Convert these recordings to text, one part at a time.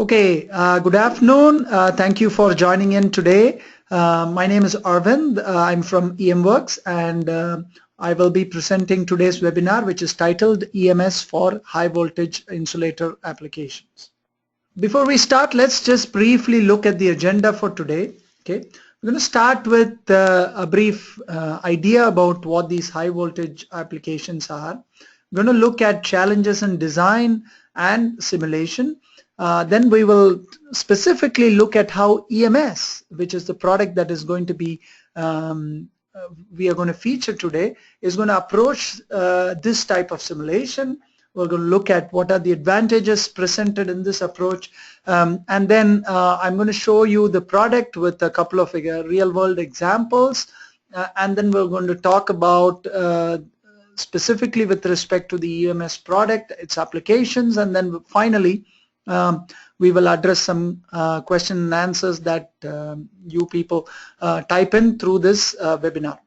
Okay, good afternoon. Thank you for joining in today. My name is Arvind. I'm from EMWorks, and I will be presenting today's webinar, which is titled EMS for High Voltage Insulator Applications. Before we start, let's just briefly look at the agenda for today. Okay, we're going to start with a brief idea about what these high voltage applications are. We're going to look at challenges in design and simulation. Then we will specifically look at how EMS, which is the product that is going to be we are going to feature today, is going to approach this type of simulation. We're going to look at what are the advantages presented in this approach, and then I'm going to show you the product with a couple of real-world examples, and then we're going to talk about specifically with respect to the EMS product, its applications, and then finally we will address some question and answers that you people type in through this webinar.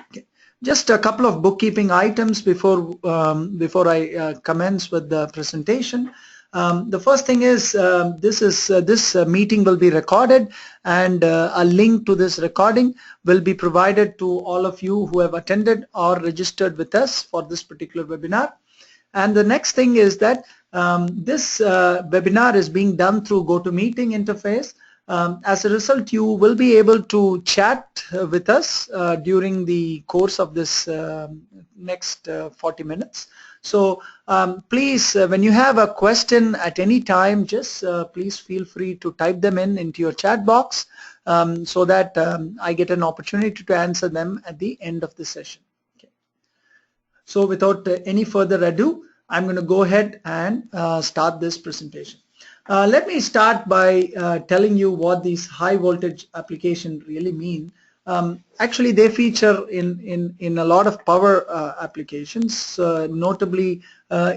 Okay. Just a couple of bookkeeping items before I commence with the presentation. The first thing is this meeting will be recorded, and a link to this recording will be provided to all of you who have attended or registered with us for this particular webinar. And the next thing is that this webinar is being done through GoToMeeting interface. As a result, you will be able to chat with us during the course of this next 40 minutes. So please, when you have a question at any time, just please feel free to type them into your chat box so that I get an opportunity to answer them at the end of the session. Okay. So without any further ado, I'm going to go ahead and start this presentation. Let me start by telling you what these high voltage applications really mean. Actually, they feature in a lot of power applications, notably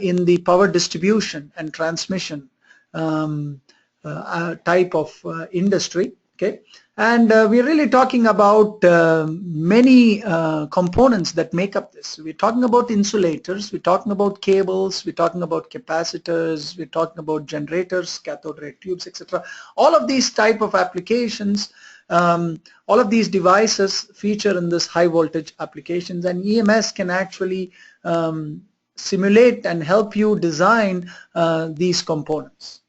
in the power distribution and transmission type of industry. Okay, and we're really talking about many components that make up this. We're talking about insulators, we're talking about cables, we're talking about capacitors, we're talking about generators, cathode ray tubes, etc. All of these type of applications, all of these devices feature in this high voltage applications, and EMS can actually simulate and help you design these components.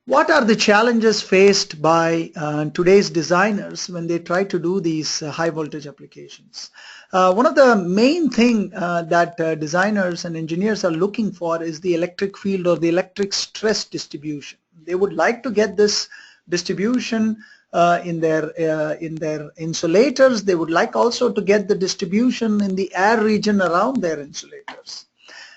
What are the challenges faced by today's designers when they try to do these high voltage applications? One of the main thing that designers and engineers are looking for is the electric field or the electric stress distribution. They would like to get this distribution in their insulators. They would like also to get the distribution in the air region around their insulators.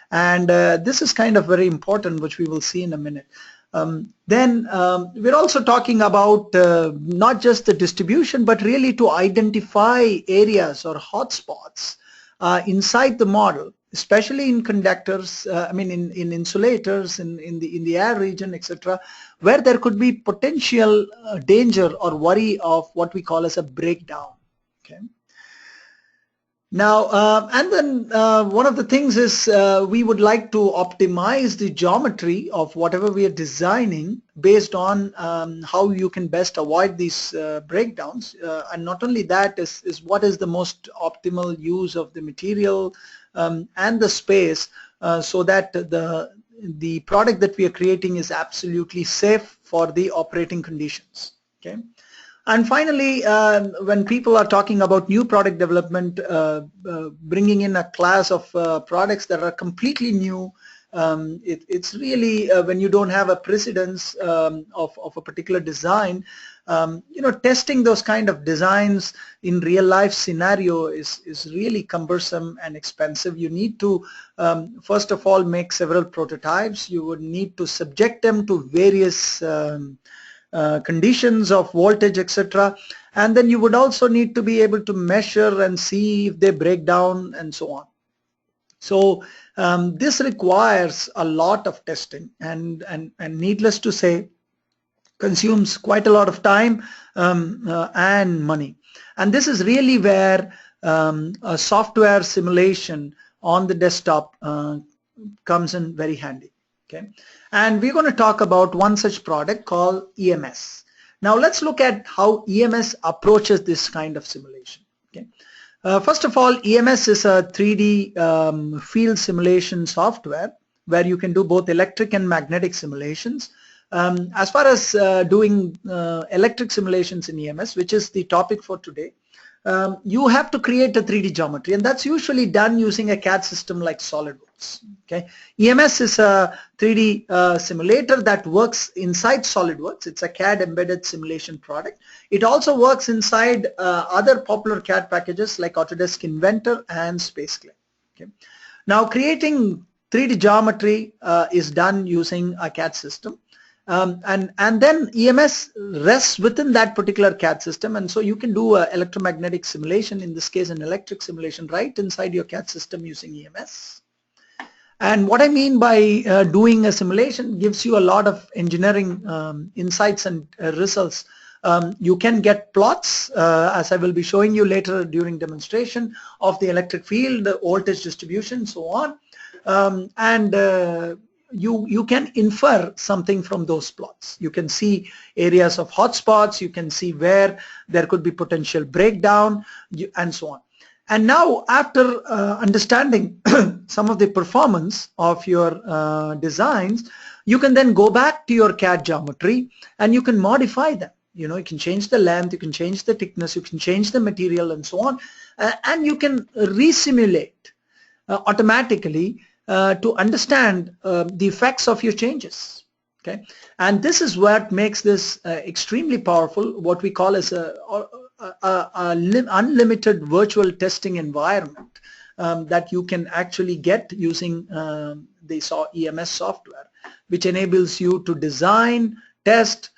And this is kind of very important, which we will see in a minute. Then we're also talking about not just the distribution, but really to identify areas or hotspots inside the model, especially in conductors, in insulators, in the air region, etc., where there could be potential danger or worry of what we call as a breakdown. Okay. Now, and then one of the things is we would like to optimize the geometry of whatever we are designing based on how you can best avoid these breakdowns. And not only that is what is the most optimal use of the material and the space so that the product that we are creating is absolutely safe for the operating conditions. Okay. And finally, when people are talking about new product development, bringing in a class of products that are completely new, it's really when you don't have a precedence of a particular design, testing those kind of designs in real life scenario is really cumbersome and expensive. You need to first of all make several prototypes. You would need to subject them to various conditions of voltage, etc., and then you would also need to be able to measure and see if they break down and so on. So this requires a lot of testing, and needless to say consumes quite a lot of time and money. And this is really where a software simulation on the desktop comes in very handy. Okay, and we're going to talk about one such product called EMS. Now let's look at how EMS approaches this kind of simulation. Okay, first of all, EMS is a 3D field simulation software where you can do both electric and magnetic simulations. As far as doing electric simulations in EMS, which is the topic for today, you have to create a 3D geometry, and that's usually done using a CAD system like SolidWorks. Okay, EMS is a 3D simulator that works inside SolidWorks. It's a CAD embedded simulation product. It also works inside other popular CAD packages like Autodesk Inventor and SpaceClaim. Okay, now creating 3D geometry is done using a CAD system. And then EMS rests within that particular CAD system, and so you can do an electromagnetic simulation, in this case an electric simulation, right inside your CAD system using EMS. And what I mean by doing a simulation gives you a lot of engineering insights and results. You can get plots, as I will be showing you later during demonstration, of the electric field, the voltage distribution, so on. You can infer something from those plots. You can see areas of hotspots, you can see where there could be potential breakdown, and so on. And now, after understanding some of the performance of your designs, you can then go back to your CAD geometry and you can modify them. You know, you can change the length, you can change the thickness, you can change the material, and so on, and you can resimulate automatically to understand the effects of your changes. Okay, and this is what makes this extremely powerful, what we call as a unlimited virtual testing environment that you can actually get using the EMS software, which enables you to design, test,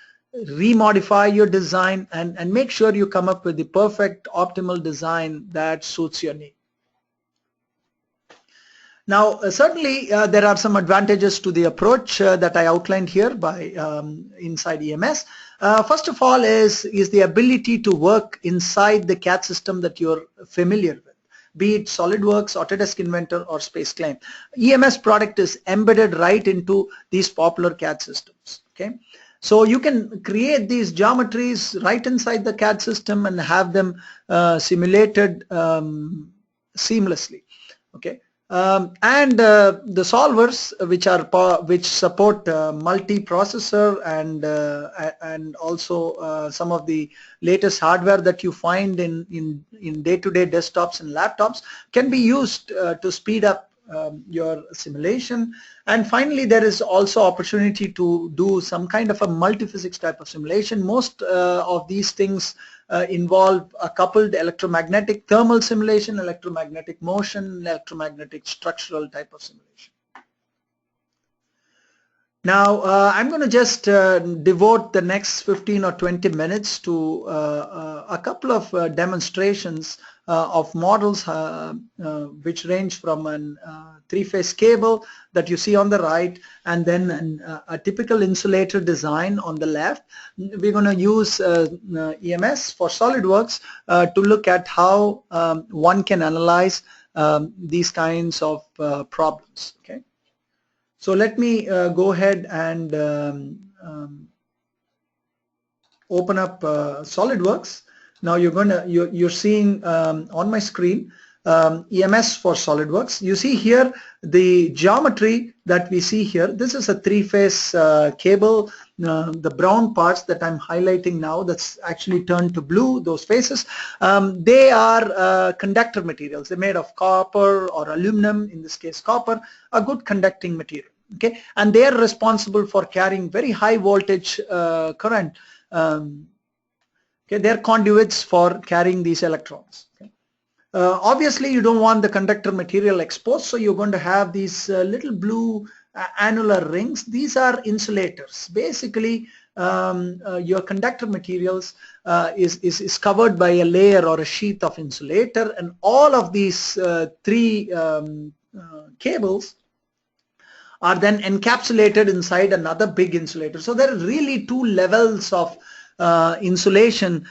remodify your design, and make sure you come up with the perfect optimal design that suits your need. Now, certainly there are some advantages to the approach that I outlined here by inside EMS. First of all is the ability to work inside the CAD system that you're familiar with, be it SolidWorks, Autodesk Inventor, or SpaceClaim. EMS product is embedded right into these popular CAD systems. Okay, so you can create these geometries right inside the CAD system and have them simulated seamlessly. Okay. The solvers which support multi-processor and also some of the latest hardware that you find in day-to-day desktops and laptops can be used to speed up your simulation. And finally, there is also opportunity to do some kind of a multi-physics type of simulation. Most of these things involve a coupled electromagnetic thermal simulation, electromagnetic motion, electromagnetic structural type of simulation. Now I'm going to just devote the next 15 or 20 minutes to a couple of demonstrations of models which range from an three-phase cable that you see on the right, and then a typical insulator design on the left. We're going to use EMS for SolidWorks to look at how one can analyze these kinds of problems. Okay. So let me go ahead and open up SolidWorks. Now you're seeing on my screen EMS for SolidWorks. You see here the geometry that we see here. This is a three-phase cable. The brown parts that I'm highlighting now, that's actually turned to blue, those phases, they are conductor materials. They're made of copper or aluminum, in this case copper, a good conducting material. Okay, and they are responsible for carrying very high voltage current. Okay, they're conduits for carrying these electrons. Okay. Obviously, you don't want the conductor material exposed, so you're going to have these little blue annular rings. These are insulators. Basically, your conductor materials is covered by a layer or a sheath of insulator, and all of these three cables are then encapsulated inside another big insulator. So there are really two levels of insulation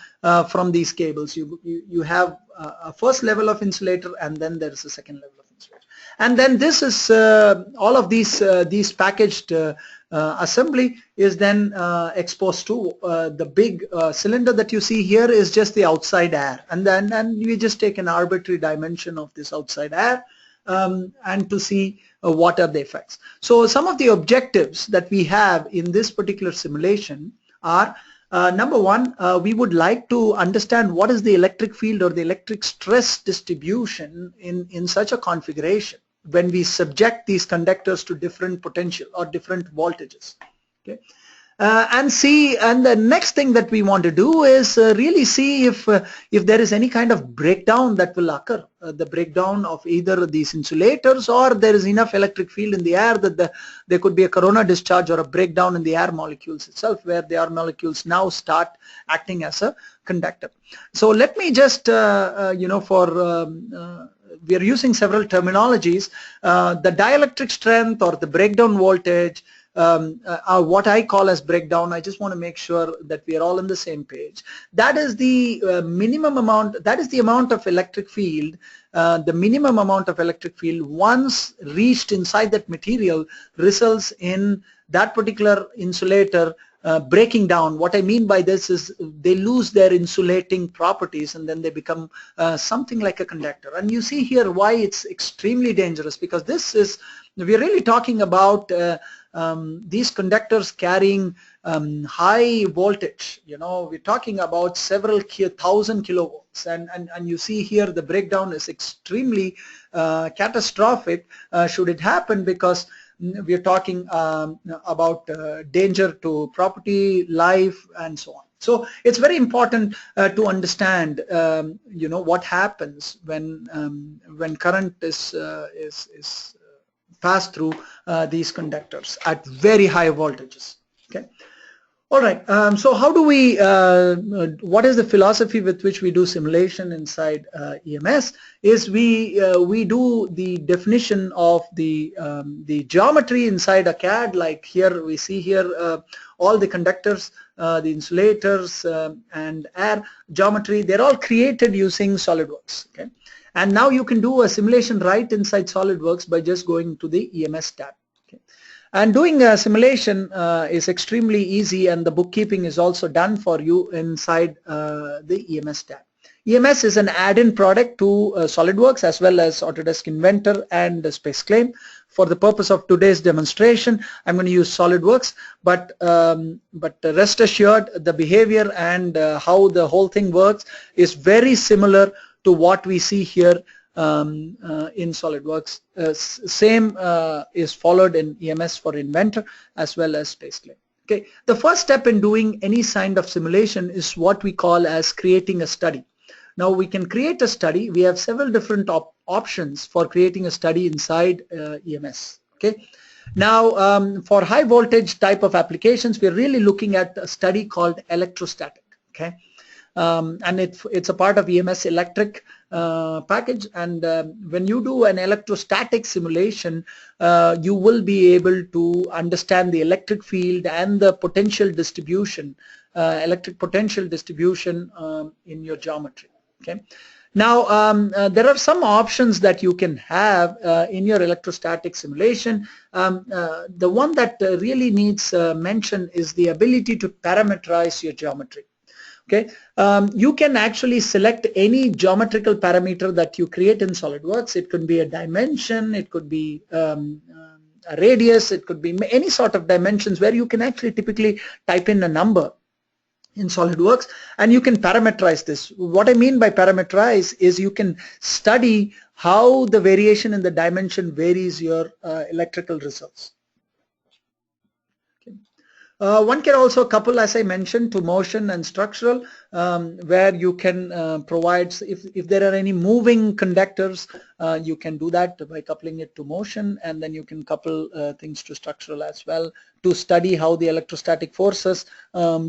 from these cables. You have a first level of insulator, and then there is a second level of insulator. switch. And then this is all of these packaged assembly is then exposed to the big cylinder that you see here is just the outside air, and we just take an arbitrary dimension of this outside air and to see what are the effects. So some of the objectives that we have in this particular simulation are number one, we would like to understand what is the electric field or the electric stress distribution in such a configuration when we subject these conductors to different potential or different voltages. Okay. And the next thing that we want to do is really see if there is any kind of breakdown that will occur, the breakdown of either these insulators, or there is enough electric field in the air that there could be a corona discharge or a breakdown in the air molecules itself, where the air molecules now start acting as a conductor. So let me just we are using several terminologies. The dielectric strength or the breakdown voltage, what I call as breakdown. I just want to make sure that we are all on the same page. That is the minimum amount, that is the amount of electric field, the minimum amount of electric field once reached inside that material results in that particular insulator breaking down. What I mean by this is they lose their insulating properties and then they become something like a conductor. And you see here why it's extremely dangerous, because this is, we're really talking about these conductors carrying high voltage. You know, we're talking about several thousand kilovolts, and you see here the breakdown is extremely catastrophic should it happen, because we are talking about danger to property, life, and so on. So it's very important to understand, what happens when current is passed through these conductors at very high voltages. Okay. All right. So how do we? What is the philosophy with which we do simulation inside EMS? Is we do the definition of the geometry inside a CAD. Like here we see here all the conductors, the insulators, and air geometry. They're all created using SolidWorks. Okay. And now you can do a simulation right inside SolidWorks by just going to the EMS tab. Okay. And doing a simulation is extremely easy, and the bookkeeping is also done for you inside the EMS tab. EMS is an add-in product to SolidWorks as well as Autodesk Inventor and SpaceClaim. For the purpose of today's demonstration, I'm going to use SolidWorks, but rest assured the behavior and how the whole thing works is very similar to what we see here in SolidWorks. Same is followed in EMS for Inventor as well as SpaceClaim. Okay, the first step in doing any kind of simulation is what we call as creating a study. Now we can create a study. We have several different options for creating a study inside EMS. Okay. Now for high voltage type of applications, we're really looking at a study called electrostatic. Okay. And it's a part of EMS electric package, and when you do an electrostatic simulation, you will be able to understand the electric field and the potential distribution, electric potential distribution in your geometry. Okay. Now there are some options that you can have in your electrostatic simulation. The one that really needs mention is the ability to parameterize your geometry. Okay, you can actually select any geometrical parameter that you create in SolidWorks. It could be a dimension, it could be a radius, it could be any sort of dimensions where you can actually typically type in a number in SolidWorks, and you can parameterize this. What I mean by parameterize is you can study how the variation in the dimension varies your electrical results. One can also couple, as I mentioned, to motion and structural, where you can provide, if there are any moving conductors, you can do that by coupling it to motion, and then you can couple things to structural as well to study how the electrostatic forces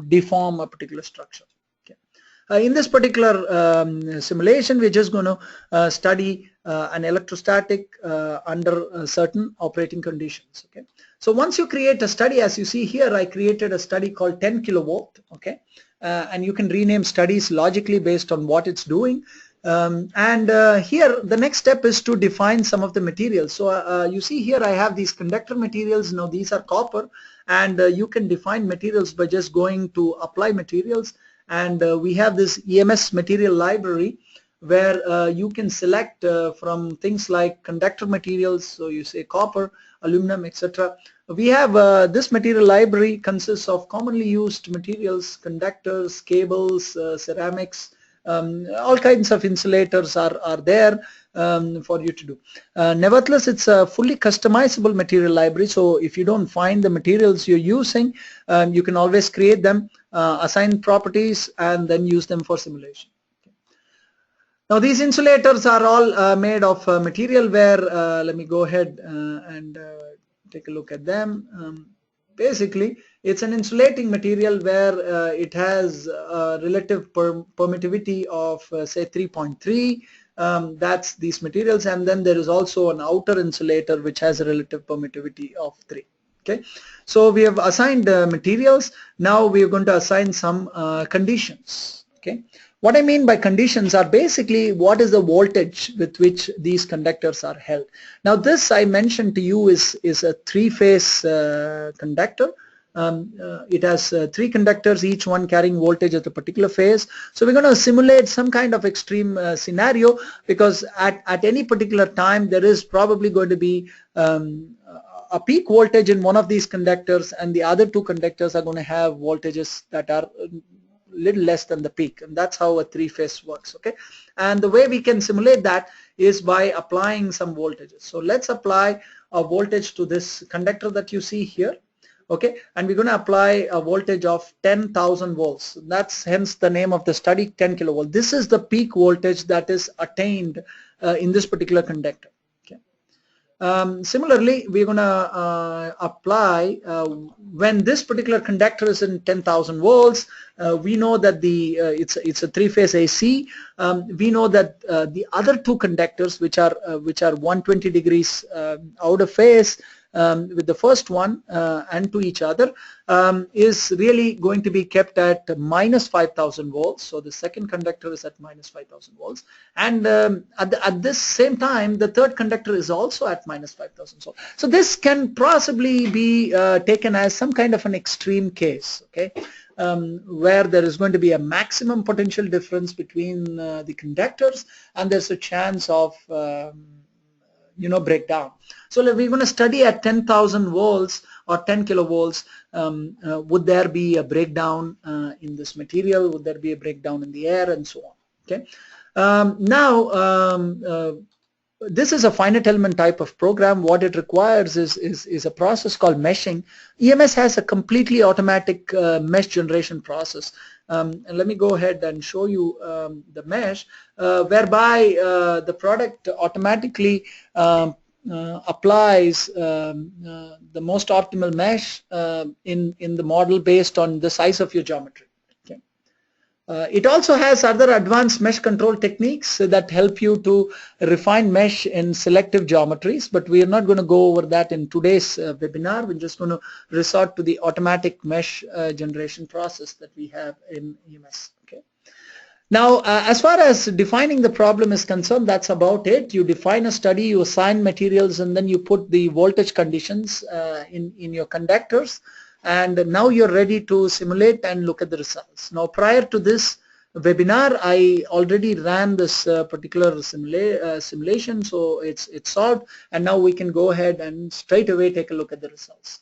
deform a particular structure. Okay. In this particular simulation, we're just going to study an electrostatic under certain operating conditions. Okay. So once you create a study, as you see here, I created a study called 10 kilovolt. Okay, and you can rename studies logically based on what it's doing. Here the next step is to define some of the materials. So you see here I have these conductor materials. Now these are copper, and you can define materials by just going to apply materials, and we have this EMS material library where you can select from things like conductor materials. So you say copper, aluminum, etc. We have this material library consists of commonly used materials, conductors, cables, ceramics, all kinds of insulators are there for you to do. Nevertheless, it's a fully customizable material library, so if you don't find the materials you're using, you can always create them, assign properties, and then use them for simulation. Now these insulators are all made of material where, let me go ahead and take a look at them. Basically, it's an insulating material where it has a relative permittivity of say 3.3. That's these materials, and then there is also an outer insulator which has a relative permittivity of 3. Okay, so we have assigned materials. Now we are going to assign some conditions. Okay. What I mean by conditions are basically what is the voltage with which these conductors are held. Now this I mentioned to you is a 3-phase conductor. It has 3 conductors, each one carrying voltage at a particular phase. So we're going to simulate some kind of extreme scenario, because at any particular time there is probably going to be a peak voltage in one of these conductors, and the other 2 conductors are going to have voltages that are little less than the peak, and that's how a 3-phase works. Okay, and the way we can simulate that is by applying some voltages. So let's apply a voltage to this conductor that you see here. Okay, and we're going to apply a voltage of 10,000 volts. That's hence the name of the study, 10 kilovolt. This is the peak voltage that is attained in this particular conductor. Similarly, we're going to apply when this particular conductor is in 10,000 volts. We know that it's a 3-phase AC. We know that the other 2 conductors, which are 120 degrees out of phase with the first one and to each other, is really going to be kept at minus 5,000 volts. So the second conductor is at minus 5,000 volts, and at this same time the third conductor is also at minus 5,000. So this can possibly be taken as some kind of an extreme case. Okay. Where there is going to be a maximum potential difference between the conductors, and there's a chance of breakdown. So we're going to study at 10,000 volts or 10 kilovolts. Would there be a breakdown in this material? Would there be a breakdown in the air, and so on? Okay. This is a finite element type of program. What it requires is a process called meshing. EMS has a completely automatic mesh generation process. And let me go ahead and show you the mesh, whereby the product automatically applies the most optimal mesh in the model based on the size of your geometry. It also has other advanced mesh control techniques that help you to refine mesh in selective geometries, but we are not going to go over that in today's webinar. We're just going to resort to the automatic mesh generation process that we have in EMS. Okay. Now, as far as defining the problem is concerned, that's about it. You define a study, you assign materials, and then you put the voltage conditions in your conductors. And now you're ready to simulate and look at the results. Now, prior to this webinar, I already ran this particular simulation, so it's solved, and now we can go ahead and straight away take a look at the results.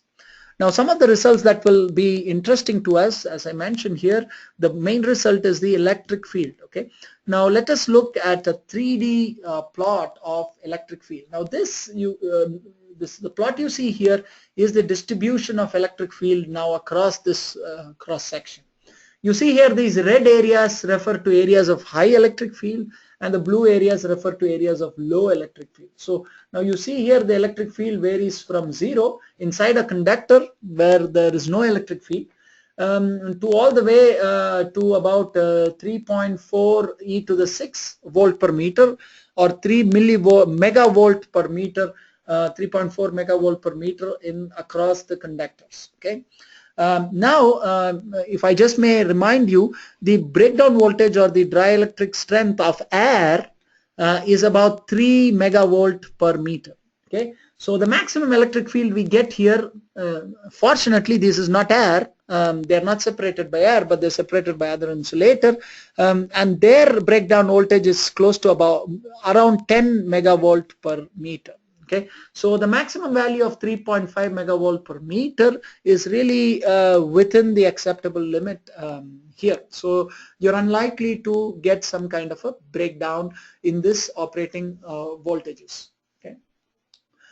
Now, some of the results that will be interesting to us, as I mentioned here, the main result is the electric field. Okay. Now, let us look at a 3D plot of electric field. Now, the plot you see here is the distribution of electric field now across this cross section. You see here these red areas refer to areas of high electric field, and the blue areas refer to areas of low electric field. So now you see here the electric field varies from 0 inside a conductor where there is no electric field to all the way to about 3.4 e to the 6 volt per meter, or 3 megavolt per meter, 3.4 megavolt per meter in across the conductors. Okay. If I just may remind you, the breakdown voltage or the dielectric strength of air is about 3 megavolt per meter. Okay, so the maximum electric field we get here, fortunately this is not air, they are not separated by air, but they're separated by other insulator, and their breakdown voltage is close to around 10 megavolt per meter. Okay, so the maximum value of 3.5 megavolt per meter is really within the acceptable limit here. So you're unlikely to get some kind of a breakdown in this operating voltages. Okay,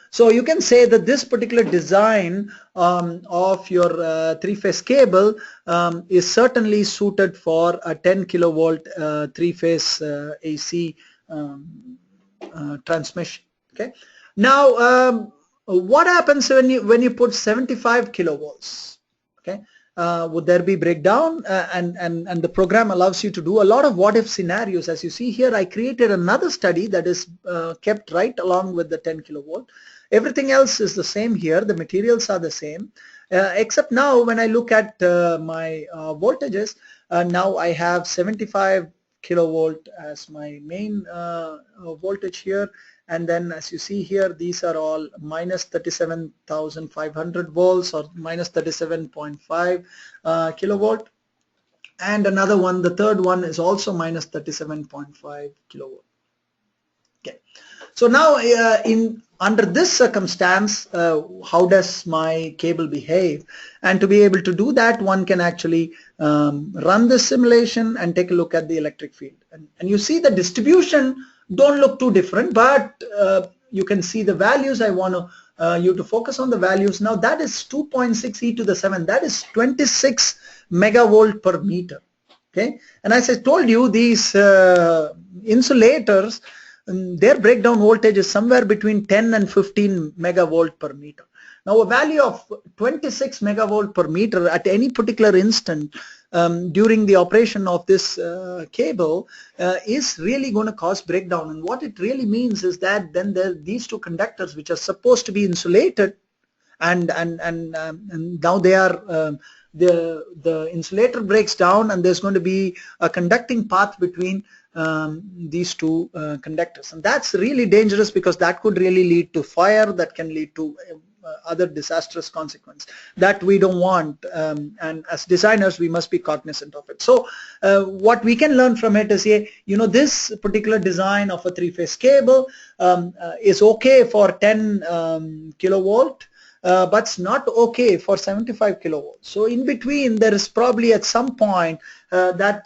so you can say that this particular design of your three-phase cable is certainly suited for a 10 kilovolt three-phase AC transmission. Okay. Now, what happens when you put 75 kilovolts? Okay, would there be breakdown? And the program allows you to do a lot of what-if scenarios. As you see here, I created another study that is kept right along with the 10 kilovolt. Everything else is the same here. The materials are the same, except now when I look at my voltages, now I have 75 kilovolt as my main voltage here. And then as you see here, these are all minus 37,500 volts or minus 37.5 kilovolt. And another one, the third one, is also minus 37.5 kilovolt. Okay. So now under this circumstance, how does my cable behave? And to be able to do that, one can actually run this simulation and take a look at the electric field. And you see the distribution don't look too different, but you can see the values. I want you to focus on the values. Now that is 2.6 e to the 7. That is 26 megavolt per meter. Okay, and as I told you, these insulators, their breakdown voltage is somewhere between 10 and 15 megavolt per meter. Now a value of 26 megavolt per meter at any particular instant during the operation of this cable is really going to cause breakdown. And what it really means is that then these two conductors, which are supposed to be insulated, and now they are the insulator breaks down, and there's going to be a conducting path between these two conductors, and that's really dangerous because that could really lead to fire, that can lead to other disastrous consequence that we don't want, and as designers we must be cognizant of it. So what we can learn from it is, this particular design of a three-phase cable is okay for 10 kilovolt, but it's not okay for 75 kilovolts. So in between there is probably at some point that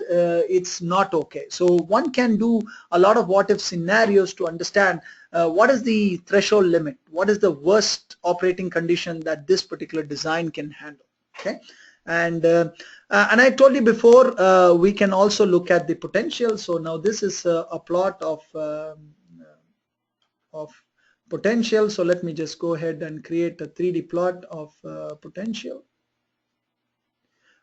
it's not okay. So one can do a lot of what-if scenarios to understand what is the threshold limit, what is the worst operating condition that this particular design can handle. Okay, and I told you before, we can also look at the potential. So now this is a plot of potential. So let me just go ahead and create a 3D plot of potential.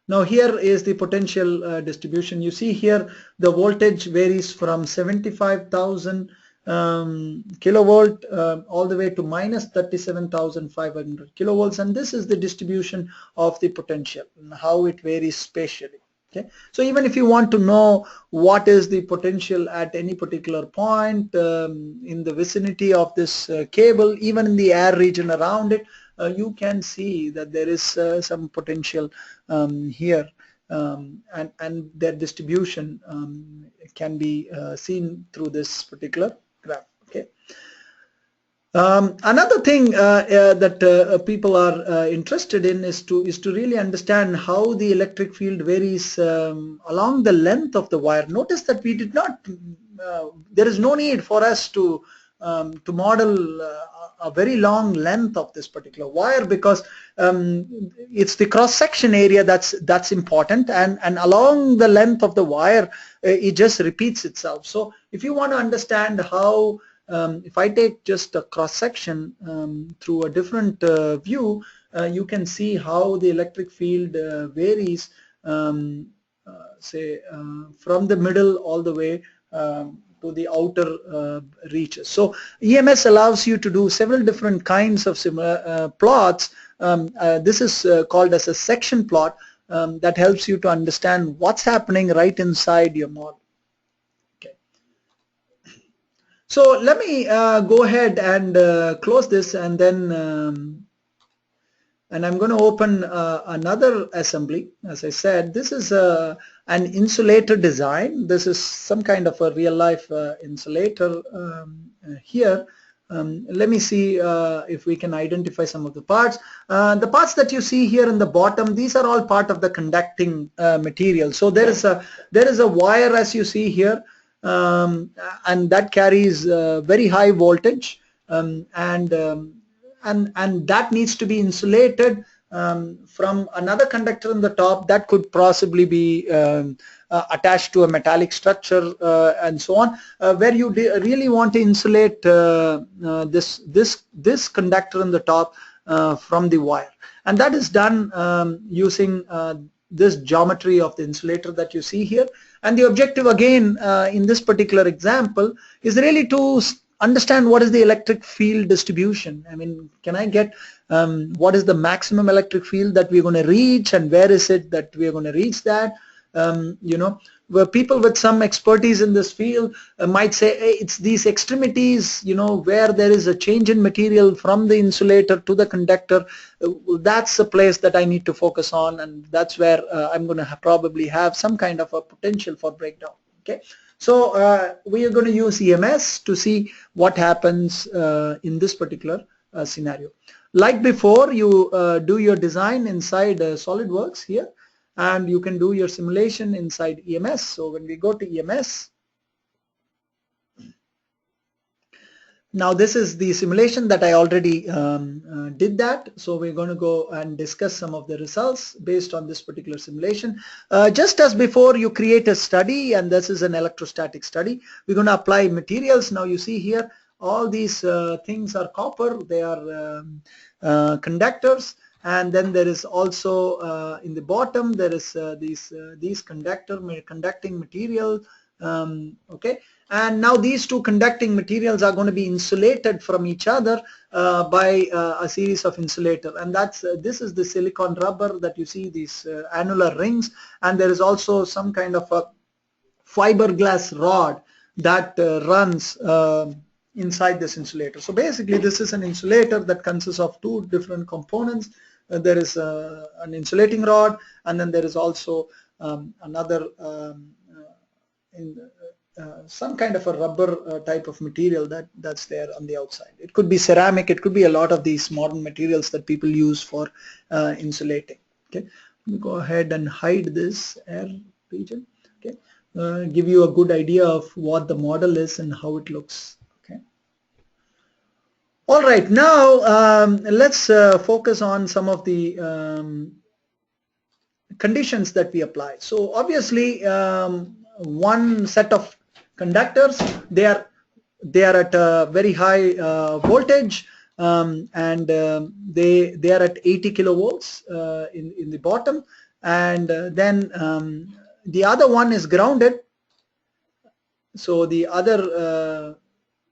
Now here is the potential distribution. You see here the voltage varies from 75,000 kilovolt all the way to minus 37,500 kilovolts, and this is the distribution of the potential and how it varies spatially. Okay, so even if you want to know what is the potential at any particular point in the vicinity of this cable, even in the air region around it, you can see that there is some potential here, and their distribution can be seen through this particular graph. Okay. Another thing that people are interested in is to really understand how the electric field varies along the length of the wire. Notice that we did not, there is no need for us to model a very long length of this particular wire, because it's the cross-section area that's important, and along the length of the wire it just repeats itself. So if you want to understand how, if I take just a cross-section through a different view, you can see how the electric field varies, say from the middle all the way to the outer reaches. So EMS allows you to do several different kinds of similar plots This is called as a section plot that helps you to understand what's happening right inside your model. Okay. So let me go ahead and close this, and then and I'm going to open another assembly. As I said, this is an insulator design. This is some kind of a real-life insulator here. Let me see if we can identify some of the parts. The parts that you see here in the bottom, these are all part of the conducting material. So there is a wire, as you see here, and that carries very high voltage, and that needs to be insulated from another conductor on the top that could possibly be attached to a metallic structure and so on, where you really want to insulate this conductor on the top from the wire, and that is done using this geometry of the insulator that you see here. And the objective again in this particular example is really to understand what is the electric field distribution. I mean, can I get what is the maximum electric field that we're going to reach, and where is it that we're going to reach that? You know, where people with some expertise in this field might say, hey, it's these extremities, you know, where there is a change in material from the insulator to the conductor. That's the place that I need to focus on, and that's where I'm going to probably have some kind of a potential for breakdown. Okay. So we are going to use EMS to see what happens in this particular scenario. Like before, you do your design inside SolidWorks here, and you can do your simulation inside EMS. So when we go to EMS, now this is the simulation that I already did that. So we're going to go and discuss some of the results based on this particular simulation. Just as before, you create a study, and this is an electrostatic study. We're going to apply materials. Now you see here all these things are copper. They are conductors, and then there is also in the bottom there is these conducting material. Okay. And now these two conducting materials are going to be insulated from each other by a series of insulator, and that's this is the silicon rubber that you see, these annular rings, and there is also some kind of a fiberglass rod that runs inside this insulator. So basically this is an insulator that consists of two different components. There is an insulating rod, and then there is also another some kind of a rubber type of material that's there on the outside. It could be ceramic, it could be a lot of these modern materials that people use for insulating. Okay, let me go ahead and hide this air region. Okay, give you a good idea of what the model is and how it looks. Okay. All right, now let's focus on some of the conditions that we apply. So obviously one set of conductors, they are at a very high voltage, and they are at 80 kilovolts in the bottom, and then the other one is grounded. So the other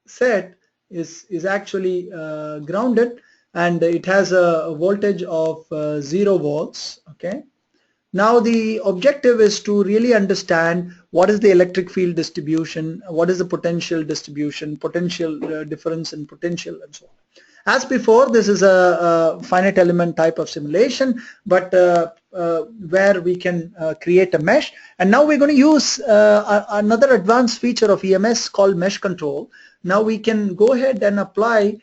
set is actually grounded, and it has a voltage of 0 volts. Okay. Now the objective is to really understand what is the electric field distribution, what is the potential distribution, potential difference in potential, and so on. As before, this is a finite element type of simulation, but where we can create a mesh. And now we're going to use another advanced feature of EMS called mesh control. Now we can go ahead and apply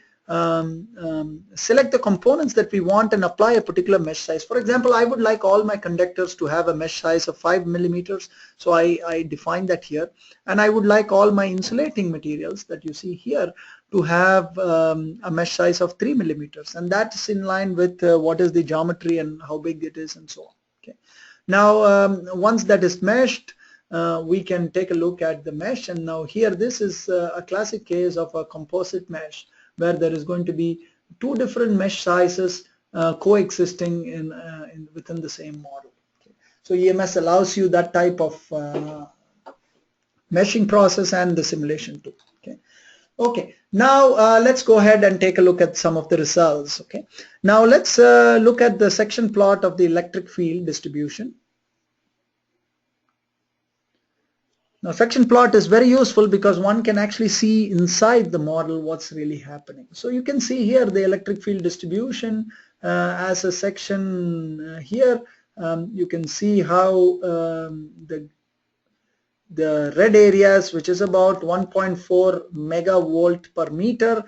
select the components that we want and apply a particular mesh size. For example, I would like all my conductors to have a mesh size of 5 millimeters, so I define that here, and I would like all my insulating materials that you see here to have a mesh size of 3 millimeters, and that's in line with what is the geometry and how big it is and so on. Okay. Now once that is meshed, we can take a look at the mesh, and now here this is a classic case of a composite mesh, where there is going to be two different mesh sizes coexisting within the same model. Okay. So EMS allows you that type of meshing process and the simulation too. Okay. Okay, now let's go ahead and take a look at some of the results. Okay, now let's look at the section plot of the electric field distribution. Now section plot is very useful because one can actually see inside the model what's really happening. So you can see here the electric field distribution as a section here. You can see how the red areas, which is about 1.4 megavolt per meter,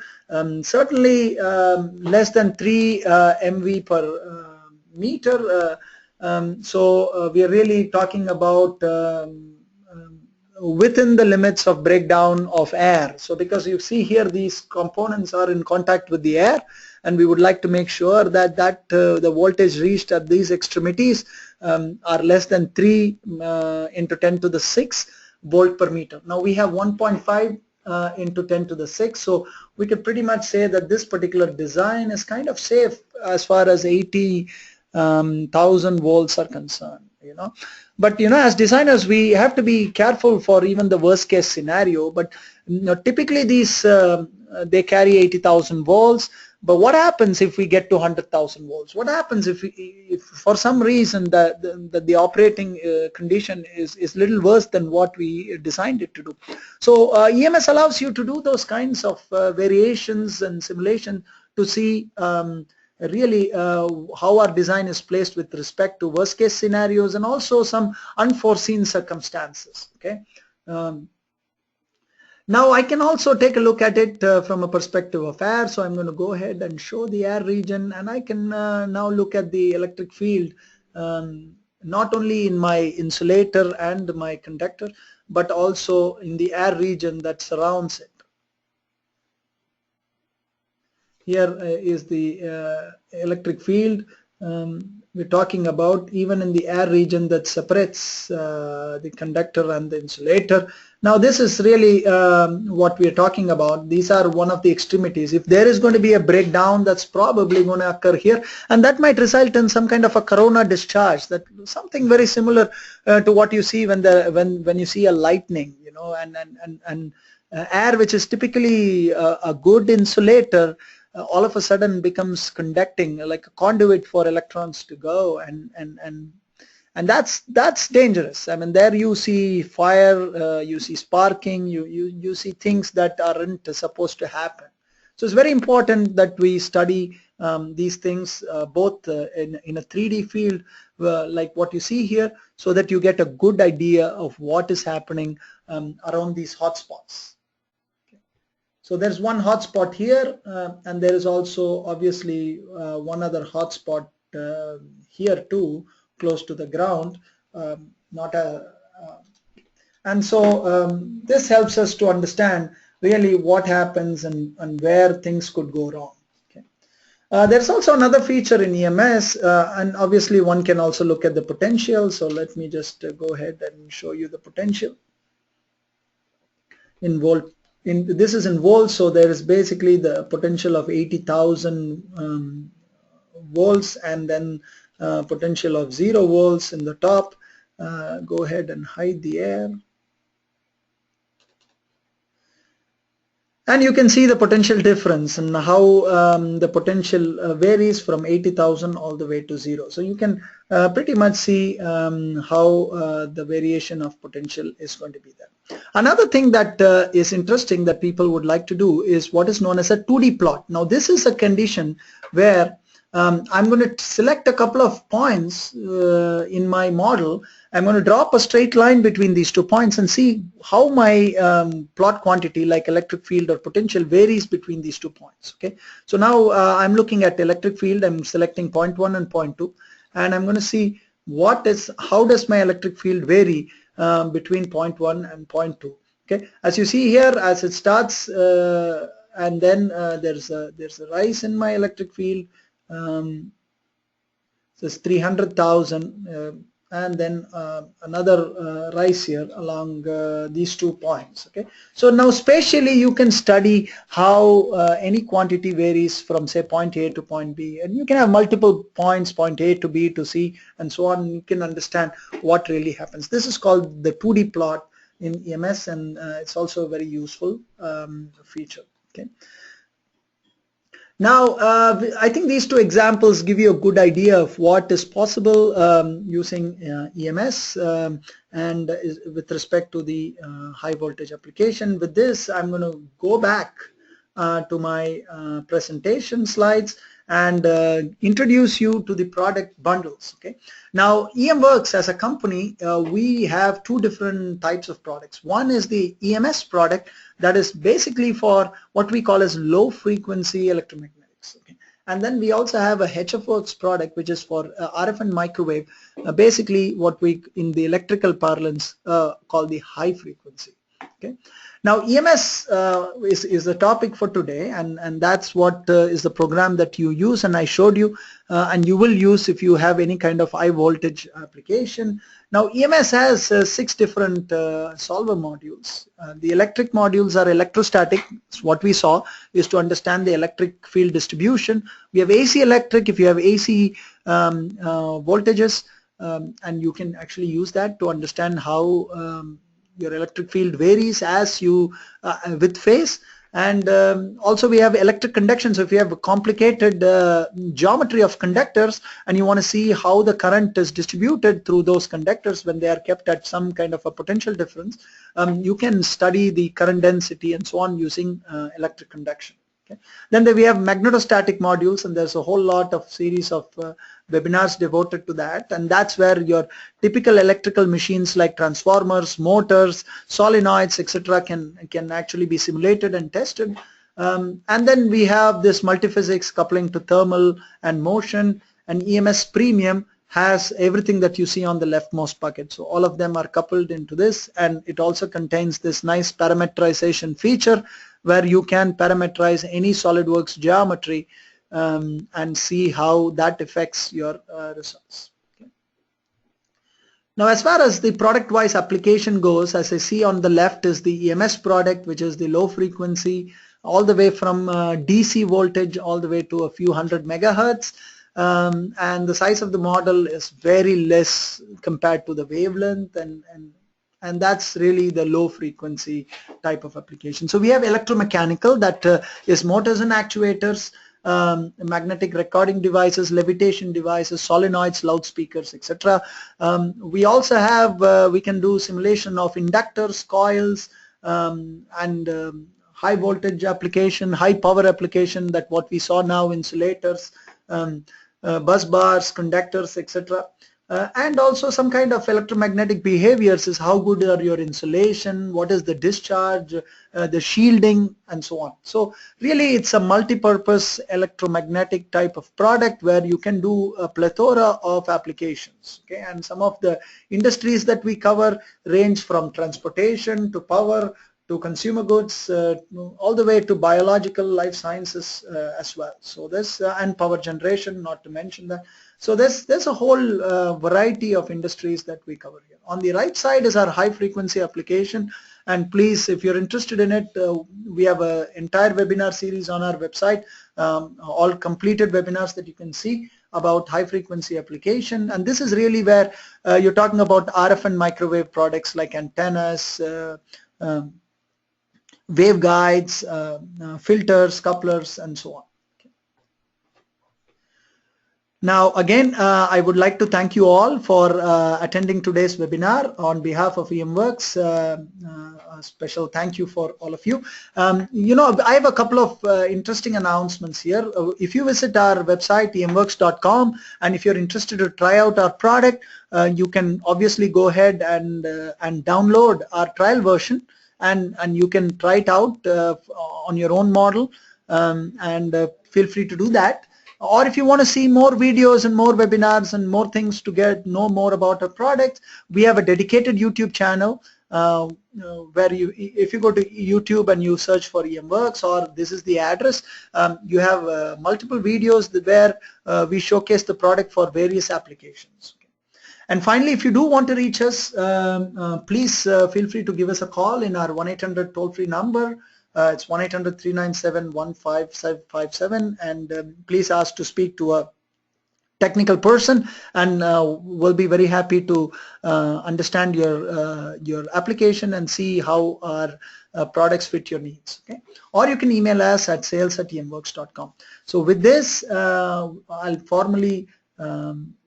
certainly less than 3 MV per meter. So we are really talking about within the limits of breakdown of air. So because you see here these components are in contact with the air, and we would like to make sure that the voltage reached at these extremities are less than 3 into 10 to the 6 volt per meter. Now we have 1.5 into 10 to the 6, so we could pretty much say that this particular design is kind of safe as far as 80,000 volts are concerned, you know. But you know, as designers we have to be careful for even the worst case scenario. But you know, typically these they carry 80,000 volts. But what happens if we get to 100,000 volts? What happens if for some reason the operating condition is little worse than what we designed it to do? So EMS allows you to do those kinds of variations and simulation to see really how our design is placed with respect to worst case scenarios and also some unforeseen circumstances. Okay. Now I can also take a look at it from a perspective of air. So I'm going to go ahead and show the air region, and I can now look at the electric field not only in my insulator and my conductor, but also in the air region that surrounds it. Here is the electric field we're talking about, even in the air region that separates the conductor and the insulator. Now this is really what we are talking about. These are one of the extremities. If there is going to be a breakdown, that's probably going to occur here, and that might result in some kind of a corona discharge, that something very similar to what you see when you see a lightning, you know, and air, which is typically a good insulator, all of a sudden becomes conducting, like a conduit for electrons to go, and that's dangerous. I mean, there you see fire, you see sparking, you see things that aren't supposed to happen. So it's very important that we study these things both in a 3D field like what you see here, so that you get a good idea of what is happening around these hotspots. So there's one hotspot here, and there is also obviously one other hotspot here too, close to the ground. And so this helps us to understand really what happens and where things could go wrong. Okay. There's also another feature in EMS, and obviously one can also look at the potential. So let me just go ahead and show you the potential in volt. This is in volts, so there is basically the potential of 80,000 volts, and then potential of 0 volts in the top. Go ahead and hide the air. And you can see the potential difference and how the potential varies from 80,000 all the way to 0. So you can pretty much see how the variation of potential is going to be there. Another thing that is interesting that people would like to do is what is known as a 2D plot. Now this is a condition where I'm going to select a couple of points in my model. I'm going to drop a straight line between these 2 points and see how my plot quantity, like electric field or potential, varies between these 2 points. Okay, so now I'm looking at electric field. I'm selecting point 1 and point 2, and I'm going to see how does my electric field vary between point 1 and point 2. Okay, as you see here, as it starts, and then there's a rise in my electric field. So it's 300,000, and then another rise here along these 2 points. Okay, so now spatially you can study how any quantity varies from, say, point A to point B, and you can have multiple points, point A to B to C and so on. You can understand what really happens. This is called the 2D plot in EMS, and it's also a very useful feature. Okay. Now, I think these two examples give you a good idea of what is possible using EMS and with respect to the high voltage application. With this, I'm going to go back to my presentation slides and introduce you to the product bundles. Okay. Now, EMWorks as a company, we have two different types of products. One is the EMS product that is basically for what we call as low frequency electromagnetics. Okay. And then we also have a HFWorks product which is for RF and microwave, basically what we in the electrical parlance call the high frequency. Okay. Now EMS is the topic for today, and that's what is the program that you use, and I showed you, and you will use if you have any kind of high voltage application. Now EMS has 6 different solver modules. The electric modules are electrostatic. What we saw is to understand the electric field distribution. We have AC electric if you have AC voltages, and you can actually use that to understand how your electric field varies as you with phase. And also we have electric conduction. So if you have a complicated geometry of conductors and you want to see how the current is distributed through those conductors when they are kept at some kind of a potential difference, you can study the current density and so on using electric conduction. Okay. Then we have magnetostatic modules, and there's a whole lot of series of webinars devoted to that, and that's where your typical electrical machines like transformers, motors, solenoids, etc. can actually be simulated and tested. And then we have this multiphysics coupling to thermal and motion, and EMS premium has everything that you see on the leftmost bucket. So all of them are coupled into this, and it also contains this nice parameterization feature where you can parameterize any SolidWorks geometry and see how that affects your results. Okay. Now as far as the product-wise application goes, as I see on the left is the EMS product, which is the low frequency, all the way from DC voltage all the way to a few hundred megahertz. And the size of the model is very less compared to the wavelength, and that's really the low frequency type of application. So we have electromechanical, that is motors and actuators, magnetic recording devices, levitation devices, solenoids, loudspeakers, etc. We also have, we can do simulation of inductors, coils, and high voltage application, high power application, that what we saw now, insulators, bus bars, conductors, etc. And also some kind of electromagnetic behaviors is how good are your insulation, what is the discharge, the shielding, and so on. So really it's a multi-purpose electromagnetic type of product where you can do a plethora of applications. Okay, and some of the industries that we cover range from transportation to power to consumer goods, all the way to biological life sciences as well. So this and power generation, not to mention that. So there's a whole variety of industries that we cover here. On the right side is our high frequency application, and please, if you're interested in it, we have an entire webinar series on our website, all completed webinars that you can see about high frequency application. And this is really where you're talking about RF and microwave products like antennas, waveguides, filters, couplers, and so on. Now again, I would like to thank you all for attending today's webinar. On behalf of EMWorks, a special thank you for all of you. You know, I have a couple of interesting announcements here. If you visit our website, emworks.com, and if you're interested to try out our product, you can obviously go ahead and download our trial version, and you can try it out on your own model, and feel free to do that. Or if you want to see more videos and more webinars and more things to know more about our products, we have a dedicated YouTube channel where if you go to YouTube and you search for EMWorks, or this is the address, you have multiple videos where we showcase the product for various applications. Okay. And finally, if you do want to reach us, please feel free to give us a call in our 1-800 toll-free number. It's 1-800-397-1557, and please ask to speak to a technical person, and we'll be very happy to understand your application and see how our products fit your needs. Okay, or you can email us at sales@emworks.com. So with this, I'll formally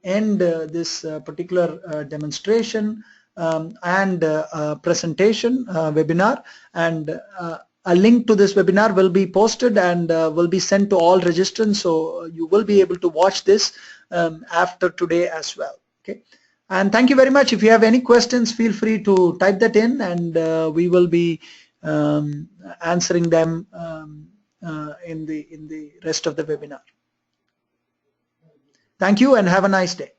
end this particular demonstration and presentation webinar, and a link to this webinar will be posted and will be sent to all registrants, so you will be able to watch this after today as well. Okay, and thank you very much. If you have any questions, feel free to type that in, and we will be answering them in the rest of the webinar. Thank you and have a nice day.